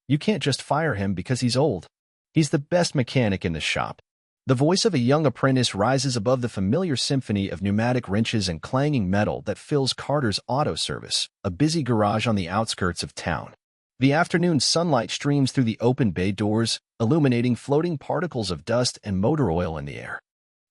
You can't just fire him because he's old. He's the best mechanic in the shop. The voice of a young apprentice rises above the familiar symphony of pneumatic wrenches and clanging metal that fills Carter's Auto Service, a busy garage on the outskirts of town. The afternoon sunlight streams through the open bay doors, illuminating floating particles of dust and motor oil in the air.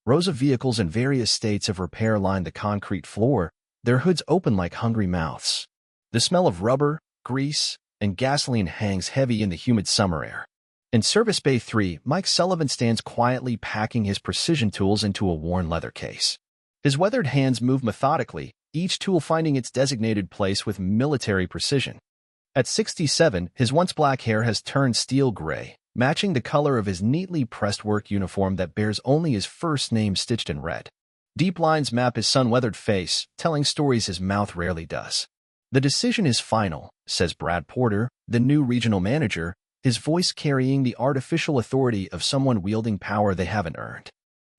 Rows of vehicles in various states of repair line the concrete floor, their hoods open like hungry mouths. The smell of rubber, grease, and gasoline hangs heavy in the humid summer air. In Service Bay 3, Mike Sullivan stands quietly packing his precision tools into a worn leather case. His weathered hands move methodically, each tool finding its designated place with military precision. At 67, his once black hair has turned steel gray, matching the color of his neatly pressed work uniform that bears only his first name stitched in red. Deep lines map his sun-weathered face, telling stories his mouth rarely does. "The decision is final," says Brad Porter, the new regional manager, his voice carrying the artificial authority of someone wielding power they haven't earned.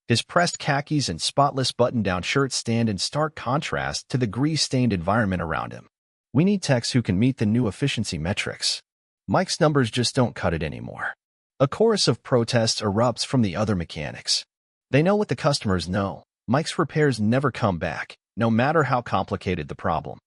His pressed khakis and spotless button-down shirt stand in stark contrast to the grease-stained environment around him. "We need techs who can meet the new efficiency metrics. Mike's numbers just don't cut it anymore." A chorus of protests erupts from the other mechanics. They know what the customers know. Mike's repairs never come back, no matter how complicated the problem.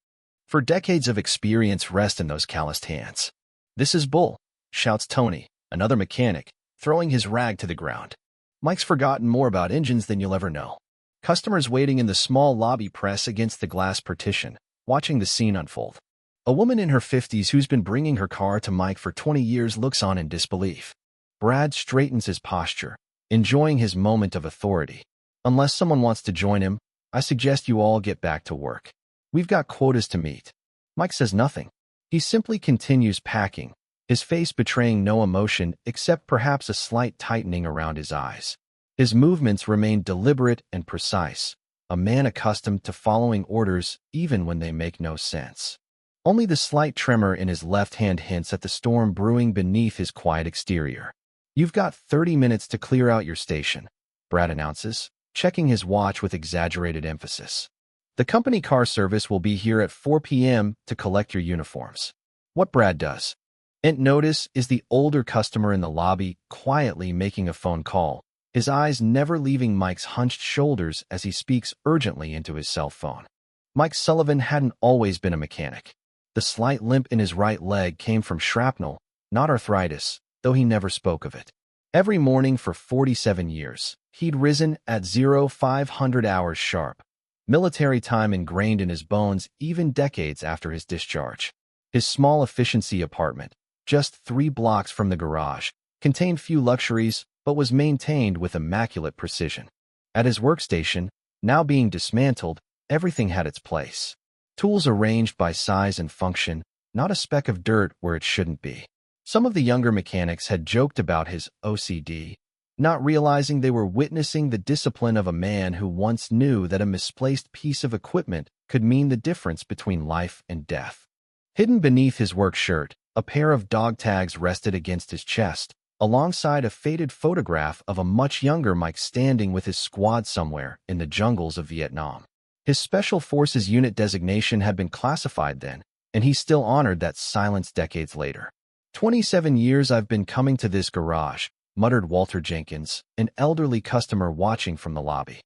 For decades of experience rest in those calloused hands. "This is bull," shouts Tony, another mechanic, throwing his rag to the ground. Mike's forgotten more about engines than you'll ever know. Customers waiting in the small lobby press against the glass partition, watching the scene unfold. A woman in her 50s who's been bringing her car to Mike for 20 years looks on in disbelief. Brad straightens his posture, enjoying his moment of authority. "Unless someone wants to join him, I suggest you all get back to work. We've got quotas to meet." Mike says nothing. He simply continues packing, his face betraying no emotion except perhaps a slight tightening around his eyes. His movements remain deliberate and precise, a man accustomed to following orders even when they make no sense. Only the slight tremor in his left hand hints at the storm brewing beneath his quiet exterior. "You've got 30 minutes to clear out your station," Brad announces, checking his watch with exaggerated emphasis. "The company car service will be here at 4 p.m. to collect your uniforms." What Brad does. Ent notice is the older customer in the lobby quietly making a phone call, his eyes never leaving Mike's hunched shoulders as he speaks urgently into his cell phone. Mike Sullivan hadn't always been a mechanic. The slight limp in his right leg came from shrapnel, not arthritis, though he never spoke of it. Every morning for 47 years, he'd risen at 0500 hours sharp, military time ingrained in his bones even decades after his discharge. His small efficiency apartment, just 3 blocks from the garage, contained few luxuries but was maintained with immaculate precision. At his workstation, now being dismantled, everything had its place. Tools arranged by size and function, not a speck of dirt where it shouldn't be. Some of the younger mechanics had joked about his OCD, not realizing they were witnessing the discipline of a man who once knew that a misplaced piece of equipment could mean the difference between life and death. Hidden beneath his work shirt, a pair of dog tags rested against his chest, alongside a faded photograph of a much younger Mike standing with his squad somewhere in the jungles of Vietnam. His Special Forces unit designation had been classified then, and he still honored that silence decades later. 27 years I've been coming to this garage," muttered Walter Jenkins, an elderly customer watching from the lobby.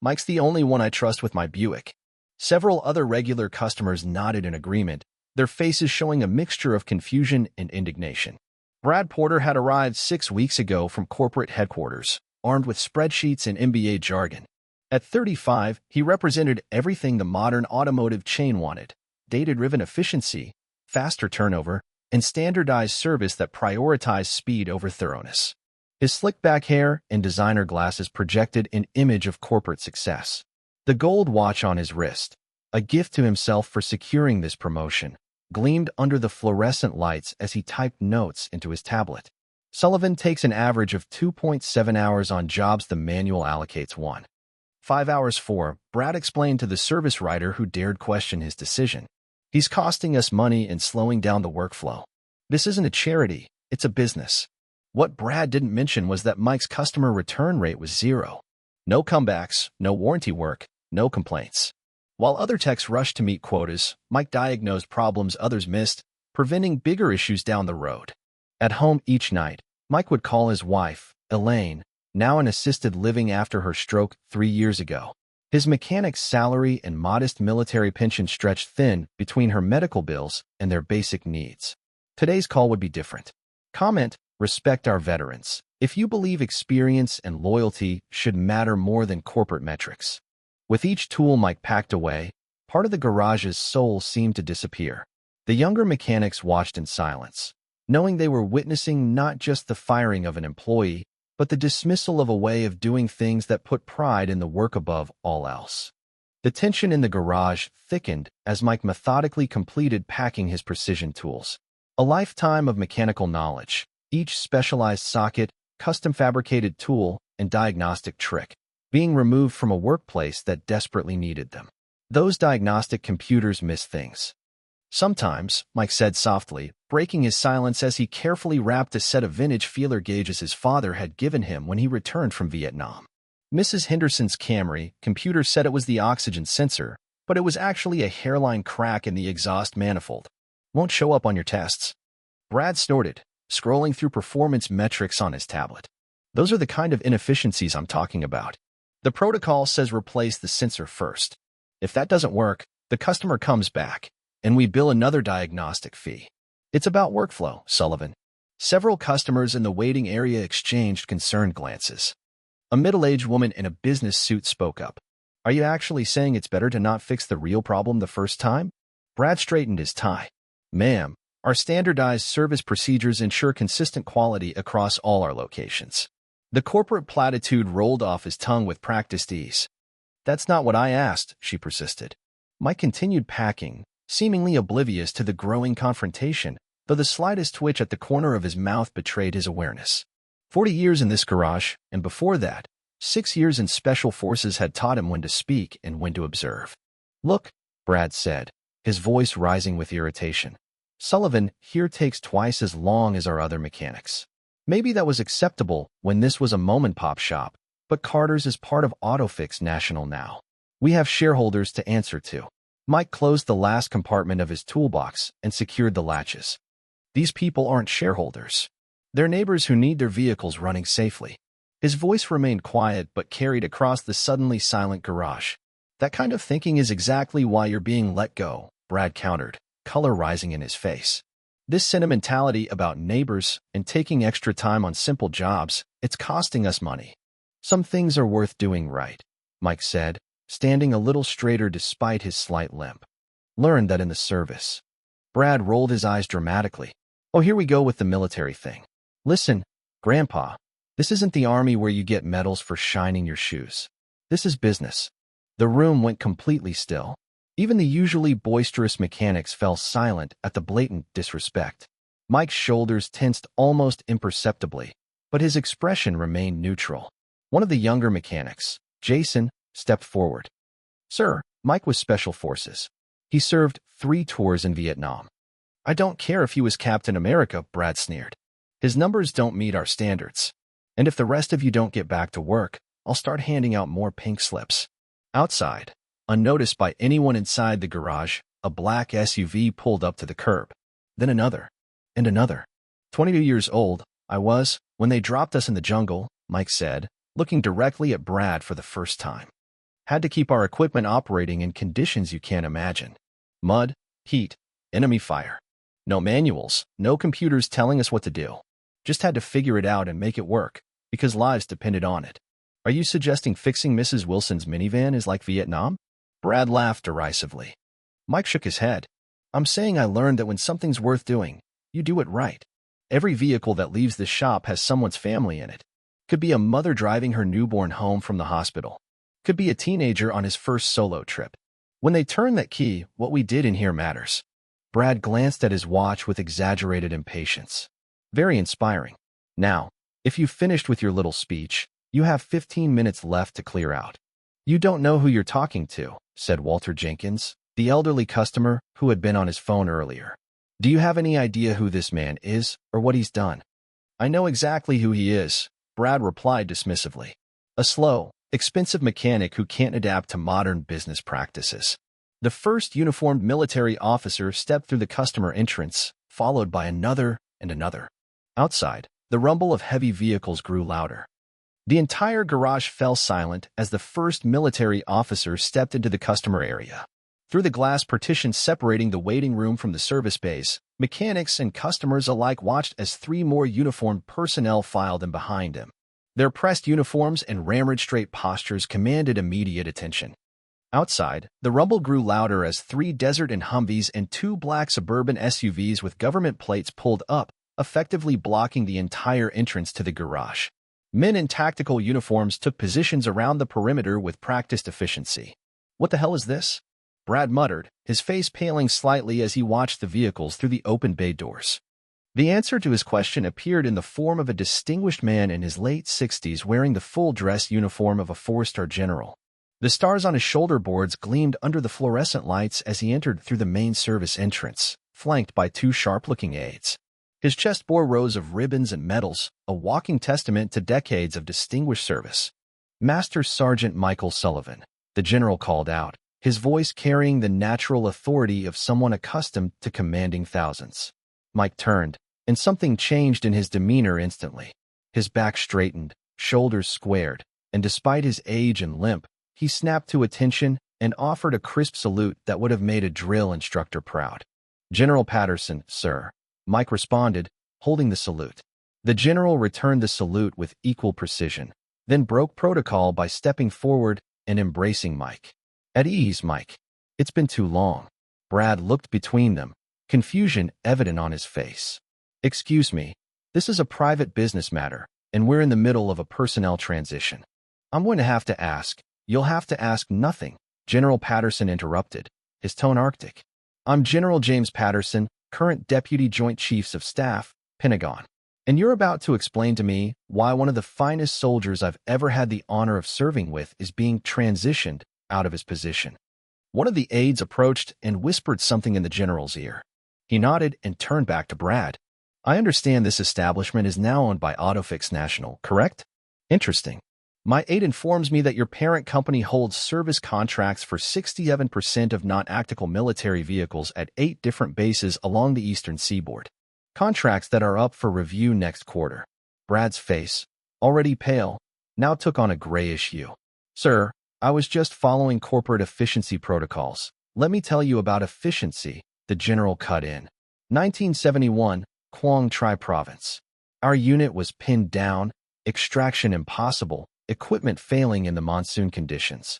"Mike's the only one I trust with my Buick." Several other regular customers nodded in agreement, their faces showing a mixture of confusion and indignation. Brad Porter had arrived 6 weeks ago from corporate headquarters, armed with spreadsheets and MBA jargon. At 35, he represented everything the modern automotive chain wanted: data-driven efficiency, faster turnover, and standardized service that prioritized speed over thoroughness. His slick-back hair and designer glasses projected an image of corporate success. The gold watch on his wrist, a gift to himself for securing this promotion, gleamed under the fluorescent lights as he typed notes into his tablet. Sullivan takes an average of 2.7 hours on jobs the manual allocates 1.5 hours for, Brad explained to the service writer who dared question his decision. "He's costing us money and slowing down the workflow. This isn't a charity, it's a business." What Brad didn't mention was that Mike's customer return rate was 0. No comebacks, no warranty work, no complaints. While other techs rushed to meet quotas, Mike diagnosed problems others missed, preventing bigger issues down the road. At home each night, Mike would call his wife, Elaine, now in assisted living after her stroke 3 years ago. His mechanic's salary and modest military pension stretched thin between her medical bills and their basic needs. Today's call would be different. Comment, respect our veterans, if you believe experience and loyalty should matter more than corporate metrics. With each tool Mike packed away, part of the garage's soul seemed to disappear. The younger mechanics watched in silence, knowing they were witnessing not just the firing of an employee, but the dismissal of a way of doing things that put pride in the work above all else. The tension in the garage thickened as Mike methodically completed packing his precision tools. A lifetime of mechanical knowledge, each specialized socket, custom-fabricated tool, and diagnostic trick, being removed from a workplace that desperately needed them. Those diagnostic computers miss things. Sometimes, Mike said softly, breaking his silence as he carefully wrapped a set of vintage feeler gauges his father had given him when he returned from Vietnam. Mrs. Henderson's Camry computer said it was the oxygen sensor, but it was actually a hairline crack in the exhaust manifold. Won't show up on your tests. Brad snorted, scrolling through performance metrics on his tablet. Those are the kind of inefficiencies I'm talking about. The protocol says replace the sensor first. If that doesn't work, the customer comes back, and we bill another diagnostic fee. It's about workflow, Sullivan. Several customers in the waiting area exchanged concerned glances. A middle-aged woman in a business suit spoke up. Are you actually saying it's better to not fix the real problem the first time? Brad straightened his tie. Ma'am, our standardized service procedures ensure consistent quality across all our locations. The corporate platitude rolled off his tongue with practiced ease. That's not what I asked, she persisted. Mike continued packing, seemingly oblivious to the growing confrontation, though the slightest twitch at the corner of his mouth betrayed his awareness. 40 years in this garage, and before that, 6 years in special forces had taught him when to speak and when to observe. Look, Brad said, his voice rising with irritation. Sullivan here takes twice as long as our other mechanics. Maybe that was acceptable when this was a mom-and-pop shop, but Carter's is part of AutoFix National now. We have shareholders to answer to. Mike closed the last compartment of his toolbox and secured the latches. These people aren't shareholders. They're neighbors who need their vehicles running safely. His voice remained quiet but carried across the suddenly silent garage. That kind of thinking is exactly why you're being let go, Brad countered, color rising in his face. This sentimentality about neighbors and taking extra time on simple jobs, it's costing us money. Some things are worth doing right, Mike said, standing a little straighter despite his slight limp. Learned that in the service. Brad rolled his eyes dramatically. Oh, here we go with the military thing. Listen, Grandpa, this isn't the army where you get medals for shining your shoes. This is business. The room went completely still. Even the usually boisterous mechanics fell silent at the blatant disrespect. Mike's shoulders tensed almost imperceptibly, but his expression remained neutral. One of the younger mechanics, Jason, stepped forward. Sir, Mike was Special Forces. He served 3 tours in Vietnam. I don't care if he was Captain America, Brad sneered. His numbers don't meet our standards. And if the rest of you don't get back to work, I'll start handing out more pink slips. Outside, unnoticed by anyone inside the garage, a black SUV pulled up to the curb. Then another. And another. 22 years old, I was, when they dropped us in the jungle, Mike said, looking directly at Brad for the first time. Had to keep our equipment operating in conditions you can't imagine. Mud, heat, enemy fire. No manuals, no computers telling us what to do. Just had to figure it out and make it work, because lives depended on it. Are you suggesting fixing Mrs. Wilson's minivan is like Vietnam? Brad laughed derisively. Mike shook his head. I'm saying I learned that when something's worth doing, you do it right. Every vehicle that leaves this shop has someone's family in it. Could be a mother driving her newborn home from the hospital. Could be a teenager on his first solo trip. When they turn that key, what we did in here matters. Brad glanced at his watch with exaggerated impatience. Very inspiring. Now, if you've finished with your little speech, you have 15 minutes left to clear out. You don't know who you're talking to, said Walter Jenkins, the elderly customer who had been on his phone earlier. Do you have any idea who this man is or what he's done? I know exactly who he is, Brad replied dismissively. A slow, expensive mechanic who can't adapt to modern business practices. The first uniformed military officer stepped through the customer entrance, followed by another and another. Outside, the rumble of heavy vehicles grew louder. The entire garage fell silent as the first military officer stepped into the customer area. Through the glass partition separating the waiting room from the service bays, mechanics and customers alike watched as 3 more uniformed personnel filed in behind him. Their pressed uniforms and ramrod-straight postures commanded immediate attention. Outside, the rumble grew louder as 3 Desert and Humvees and 2 black suburban SUVs with government plates pulled up, effectively blocking the entire entrance to the garage. Men in tactical uniforms took positions around the perimeter with practiced efficiency. "What the hell is this?" Brad muttered, his face paling slightly as he watched the vehicles through the open bay doors. The answer to his question appeared in the form of a distinguished man in his late 60s wearing the full-dress uniform of a 4-star general. The stars on his shoulder boards gleamed under the fluorescent lights as he entered through the main service entrance, flanked by 2 sharp-looking aides. His chest bore rows of ribbons and medals, a walking testament to decades of distinguished service. "Master Sergeant Michael Sullivan," the general called out, his voice carrying the natural authority of someone accustomed to commanding thousands. Mike turned, and something changed in his demeanor instantly. His back straightened, shoulders squared, and despite his age and limp, he snapped to attention and offered a crisp salute that would have made a drill instructor proud. "General Patterson, sir," Mike responded, holding the salute. The general returned the salute with equal precision, then broke protocol by stepping forward and embracing Mike. "At ease, Mike. It's been too long." Brad looked between them, confusion evident on his face. "Excuse me, this is a private business matter, and we're in the middle of a personnel transition. I'm going to have to ask." "You'll have to ask nothing," General Patterson interrupted, his tone arctic. "I'm General James Patterson, current Deputy Joint Chiefs of Staff, Pentagon. And you're about to explain to me why one of the finest soldiers I've ever had the honor of serving with is being transitioned out of his position." One of the aides approached and whispered something in the general's ear. He nodded and turned back to Brad. "I understand this establishment is now owned by Autofix National, correct?" "Interesting. My aide informs me that your parent company holds service contracts for 67% of non-tactical military vehicles at 8 different bases along the eastern seaboard. Contracts that are up for review next quarter." Brad's face, already pale, now took on a grayish hue. "Sir, I was just following corporate efficiency protocols. Let me tell you about efficiency," the general cut in. 1971, Quang Tri Province. Our unit was pinned down, extraction impossible, equipment failing in the monsoon conditions.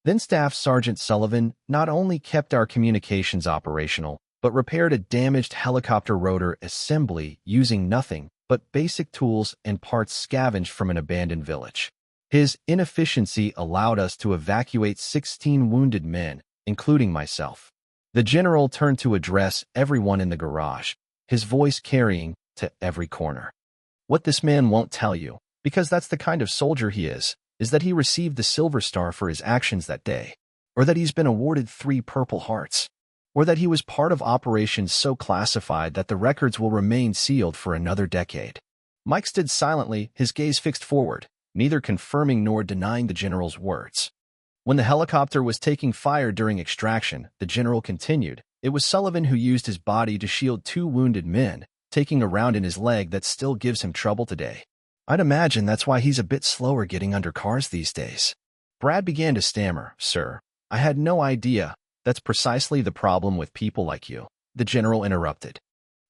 Then Staff Sergeant Sullivan not only kept our communications operational, but repaired a damaged helicopter rotor assembly using nothing but basic tools and parts scavenged from an abandoned village. His inefficiency allowed us to evacuate 16 wounded men, including myself. The general turned to address everyone in the garage, his voice carrying to every corner. "What this man won't tell you, because that's the kind of soldier he is that he received the Silver Star for his actions that day, or that he's been awarded 3 Purple Hearts, or that he was part of operations so classified that the records will remain sealed for another decade." Mike stood silently, his gaze fixed forward, neither confirming nor denying the general's words. "When the helicopter was taking fire during extraction," the general continued, "it was Sullivan who used his body to shield 2 wounded men, taking a round in his leg that still gives him trouble today. I'd imagine that's why he's a bit slower getting under cars these days." Brad began to stammer. "Sir, I had no idea. That's precisely the problem with people like you," the general interrupted.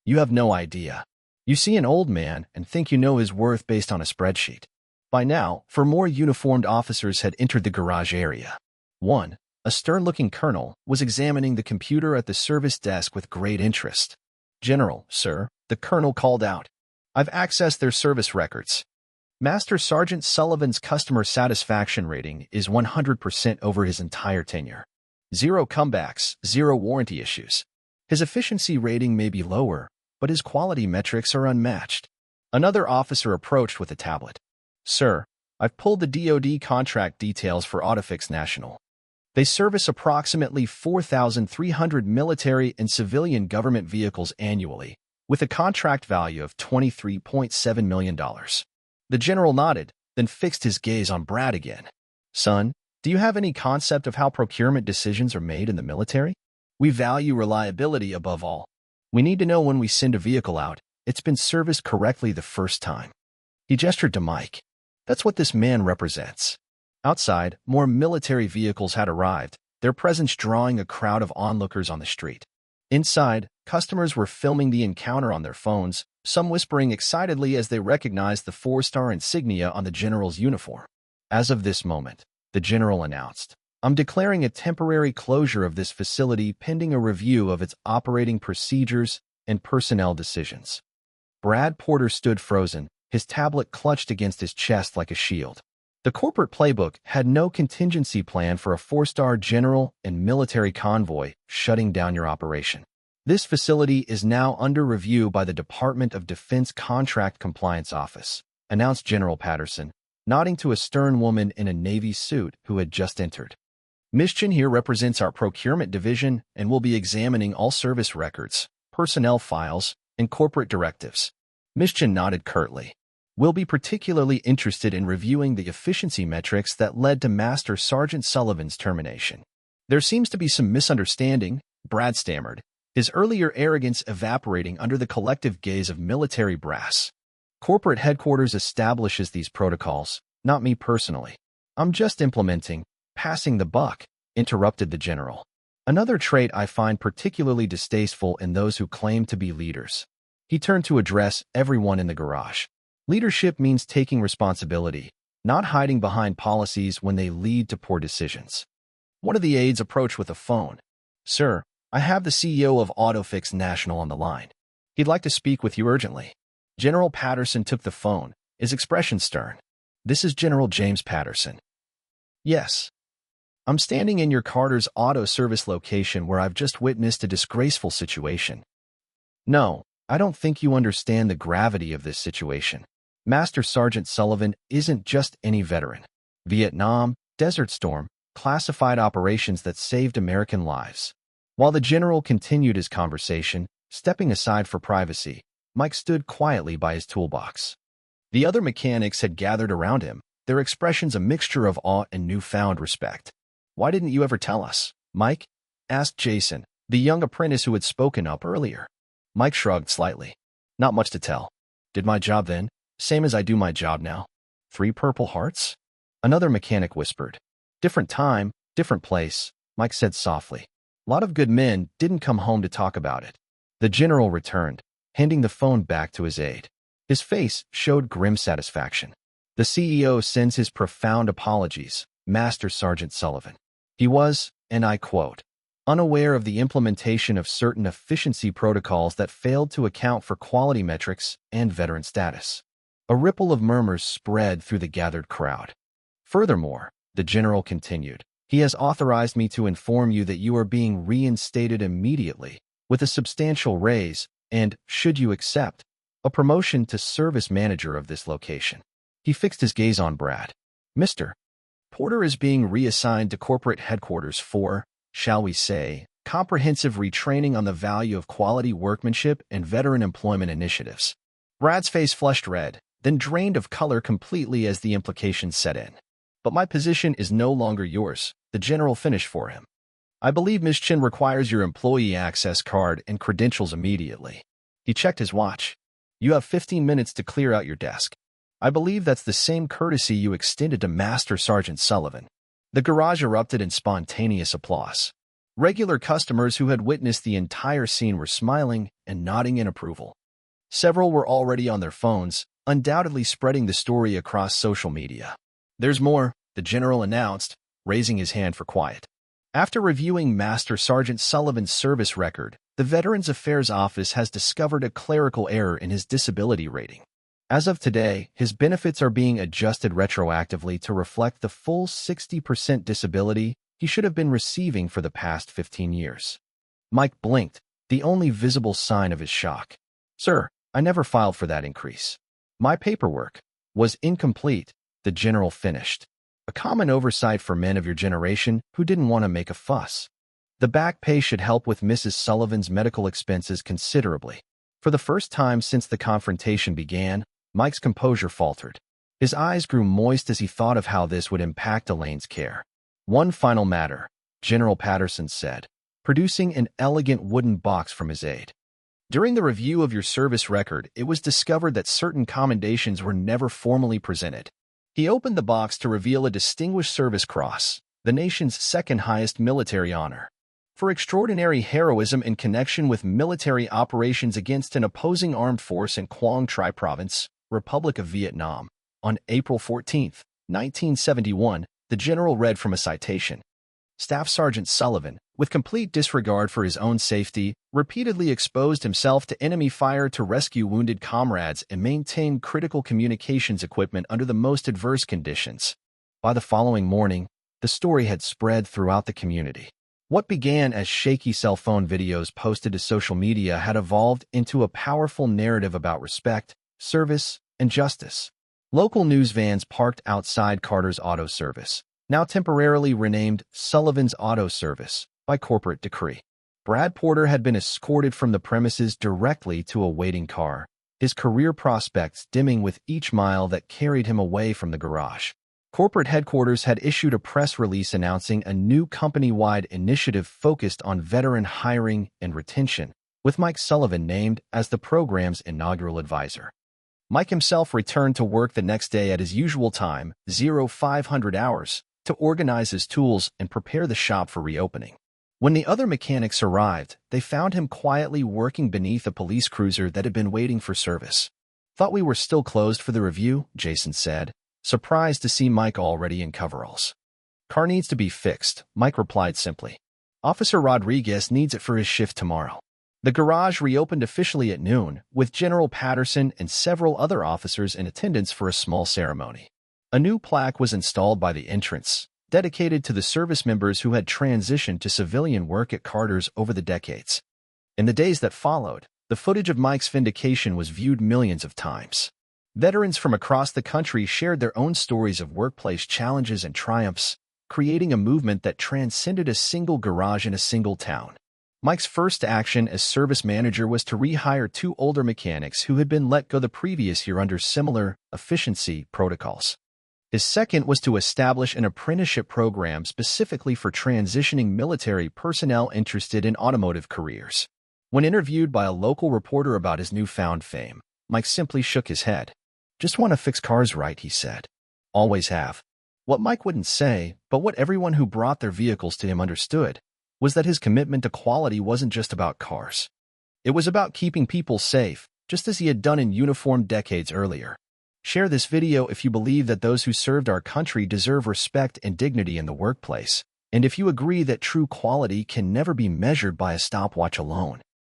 "You have no idea. You see an old man and think you know his worth based on a spreadsheet." By now, 4 more uniformed officers had entered the garage area. One, a stern-looking colonel, was examining the computer at the service desk with great interest. "General, sir," the colonel called out. "I've accessed their service records. Master Sergeant Sullivan's customer satisfaction rating is 100% over his entire tenure. 0 comebacks, 0 warranty issues. His efficiency rating may be lower, but his quality metrics are unmatched." Another officer approached with a tablet. "Sir, I've pulled the DoD contract details for Autofix National. They service approximately 4,300 military and civilian government vehicles annually, with a contract value of $23.7 million. The general nodded, then fixed his gaze on Brad again. "Son, do you have any concept of how procurement decisions are made in the military? We value reliability above all. We need to know when we send a vehicle out, It's been serviced correctly the first time. He gestured to Mike. That's what this man represents. Outside, more military vehicles had arrived, their presence drawing a crowd of onlookers on the street. Inside, customers were filming the encounter on their phones, some whispering excitedly as they recognized the four-star insignia on the general's uniform. As of this moment, the general announced, I'm declaring a temporary closure of this facility pending a review of its operating procedures and personnel decisions. Brad Porter stood frozen, his tablet clutched against his chest like a shield. The corporate playbook had no contingency plan for a four-star general and military convoy shutting down your operation. This facility is now under review by the Department of Defense Contract Compliance Office, announced General Patterson, nodding to a stern woman in a Navy suit who had just entered. Ms. Chen here represents our procurement division and will be examining all service records, personnel files, and corporate directives. Ms. Chen nodded curtly. We'll be particularly interested in reviewing the efficiency metrics that led to Master Sergeant Sullivan's termination. There seems to be some misunderstanding, Brad stammered, his earlier arrogance evaporating under the collective gaze of military brass. Corporate headquarters establishes these protocols, not me personally. I'm just implementing, passing the buck, interrupted the general. Another trait I find particularly distasteful in those who claim to be leaders. He turned to address everyone in the garage. Leadership means taking responsibility, not hiding behind policies when they lead to poor decisions. One of the aides approached with a phone. Sir, I have the CEO of AutoFix National on the line. He'd like to speak with you urgently. General Patterson took the phone, his expression stern. This is General James Patterson. Yes. I'm standing in your Carter's Auto Service location where I've just witnessed a disgraceful situation. No, I don't think you understand the gravity of this situation. Master Sergeant Sullivan isn't just any veteran. Vietnam, Desert Storm, classified operations that saved American lives. While the general continued his conversation, stepping aside for privacy, Mike stood quietly by his toolbox. The other mechanics had gathered around him, their expressions a mixture of awe and newfound respect. Why didn't you ever tell us, Mike? Asked Jason, the young apprentice who had spoken up earlier. Mike shrugged slightly. Not much to tell. Did my job then, same as I do my job now. 3 Purple Hearts? Another mechanic whispered. Different time, different place, Mike said softly. Lot of good men didn't come home to talk about it. The general returned, handing the phone back to his aide. His face showed grim satisfaction. The CEO sends his profound apologies, Master Sergeant Sullivan. He was, and I quote, unaware of the implementation of certain efficiency protocols that failed to account for quality metrics and veteran status. A ripple of murmurs spread through the gathered crowd. Furthermore, the general continued, he has authorized me to inform you that you are being reinstated immediately, with a substantial raise, and, should you accept, a promotion to service manager of this location. He fixed his gaze on Brad. Mr. Porter is being reassigned to corporate headquarters for, shall we say, comprehensive retraining on the value of quality workmanship and veteran employment initiatives. Brad's face flushed red, then drained of color completely as the implication set in. But my position is no longer yours, the general finished for him. I believe Ms. Chen requires your employee access card and credentials immediately. He checked his watch. You have 15 minutes to clear out your desk. I believe that's the same courtesy you extended to Master Sergeant Sullivan. The garage erupted in spontaneous applause. Regular customers who had witnessed the entire scene were smiling and nodding in approval. Several were already on their phones, undoubtedly spreading the story across social media. There's more, the general announced, raising his hand for quiet. After reviewing Master Sergeant Sullivan's service record, the Veterans Affairs Office has discovered a clerical error in his disability rating. As of today, his benefits are being adjusted retroactively to reflect the full 60% disability he should have been receiving for the past 15 years. Mike blinked, the only visible sign of his shock. Sir, I never filed for that increase. My paperwork was incomplete, the general finished. A common oversight for men of your generation who didn't want to make a fuss. The back pay should help with Mrs. Sullivan's medical expenses considerably. For the first time since the confrontation began, Mike's composure faltered. His eyes grew moist as he thought of how this would impact Elaine's care. One final matter, General Patterson said, producing an elegant wooden box from his aide. During the review of your service record, it was discovered that certain commendations were never formally presented. He opened the box to reveal a Distinguished Service Cross, the nation's second-highest military honor, for extraordinary heroism in connection with military operations against an opposing armed force in Quang Tri Province, Republic of Vietnam. On April 14, 1971, the general read from a citation. Staff Sergeant Sullivan, with complete disregard for his own safety, repeatedly exposed himself to enemy fire to rescue wounded comrades and maintain critical communications equipment under the most adverse conditions. By the following morning, the story had spread throughout the community. What began as shaky cell phone videos posted to social media had evolved into a powerful narrative about respect, service, and justice. Local news vans parked outside Carter's Auto Service, now temporarily renamed Sullivan's Auto Service by corporate decree. Brad Porter had been escorted from the premises directly to a waiting car, his career prospects dimming with each mile that carried him away from the garage. Corporate headquarters had issued a press release announcing a new company-wide initiative focused on veteran hiring and retention, with Mike Sullivan named as the program's inaugural advisor. Mike himself returned to work the next day at his usual time, 0500 hours, to organize his tools and prepare the shop for reopening. When the other mechanics arrived, they found him quietly working beneath a police cruiser that had been waiting for service. "Thought we were still closed for the review," Jason said, surprised to see Mike already in coveralls. "Car needs to be fixed," Mike replied simply. "Officer Rodriguez needs it for his shift tomorrow." The garage reopened officially at noon, with General Patterson and several other officers in attendance for a small ceremony. A new plaque was installed by the entrance, dedicated to the service members who had transitioned to civilian work at Carter's over the decades. In the days that followed, the footage of Mike's vindication was viewed millions of times. Veterans from across the country shared their own stories of workplace challenges and triumphs, creating a movement that transcended a single garage in a single town. Mike's first action as service manager was to rehire 2 older mechanics who had been let go the previous year under similar efficiency protocols. His second was to establish an apprenticeship program specifically for transitioning military personnel interested in automotive careers. When interviewed by a local reporter about his newfound fame, Mike simply shook his head. "Just want to fix cars right," he said. "Always have." What Mike wouldn't say, but what everyone who brought their vehicles to him understood, was that his commitment to quality wasn't just about cars. It was about keeping people safe, just as he had done in uniform decades earlier. Share this video if you believe that those who served our country deserve respect and dignity in the workplace, and if you agree that true quality can never be measured by a stopwatch alone.